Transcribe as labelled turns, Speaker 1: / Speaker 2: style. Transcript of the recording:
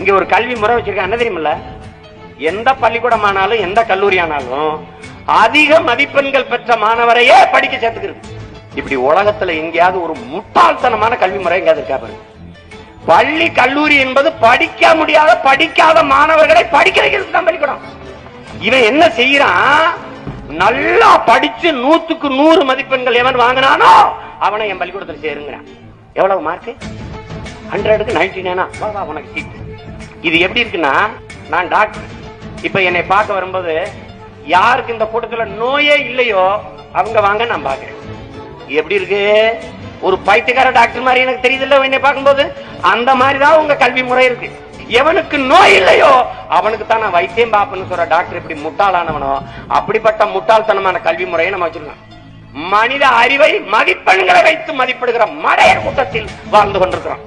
Speaker 1: இங்க ஒரு கல்வி முறை வச்சிருக்க என்ன தெரியுமில்ல, எந்த பள்ளிக்கூடம் ஆனாலும் எந்த கல்லூரி ஆனாலும் அதிக மதிப்பெண்கள் பெற்ற மாணவரையே படிக்க சேர்த்துக்கிறது. இப்படி உலகத்துல எங்கேயாவது ஒரு முட்டாள்தனமான கல்வி முறை எங்கேயாவது இருக்கா பாருங்க. பள்ளி கல்லூரி என்பது படிக்க முடியாத படிக்காத மாணவர்களை படிக்க வைக்கிறதுக்கு தான் பள்ளிக்கூடம். இவன் என்ன செய்யறான், நல்லா படிச்சு 100க்கு 100 மதிப்பெண்கள் எவன் வாங்கினானோ அவனை என் பள்ளிக்கூடத்தில் சேருங்கிறான். எவ்வளவு மார்க்? 100க்கு 99 உனக்கு சீட். இது எப்படி இருக்குன்னா, நான் டாக்டர், இப்ப என்னை பார்க்க வரும்போது யாருக்கு இந்த கூட்டத்துல நோயே இல்லையோ அவங்க வாங்க நான் பாக்குறேன். எப்படி இருக்கு? ஒரு பைத்தியக்கார டாக்டர் மாதிரி எனக்கு தெரியுது என்னை பார்க்கும்போது. அந்த மாதிரிதான் உங்க கல்வி முறை இருக்கு. எவனுக்கு நோய் இல்லையோ அவனுக்கு தான் நான் வைத்தியம் பாப்பன்னு சொல்ற டாக்டர் எப்படி முட்டாளானவனோ அப்படிப்பட்ட முட்டாள்தனமான கல்வி முறையை நம்ம வச்சிருக்கோம். மனித அறிவை மதிப்பெண்களை வைத்து மதிப்பிடுகிற மடையர் கூட்டத்தில் வாழ்ந்து கொண்டிருக்கிறோம்.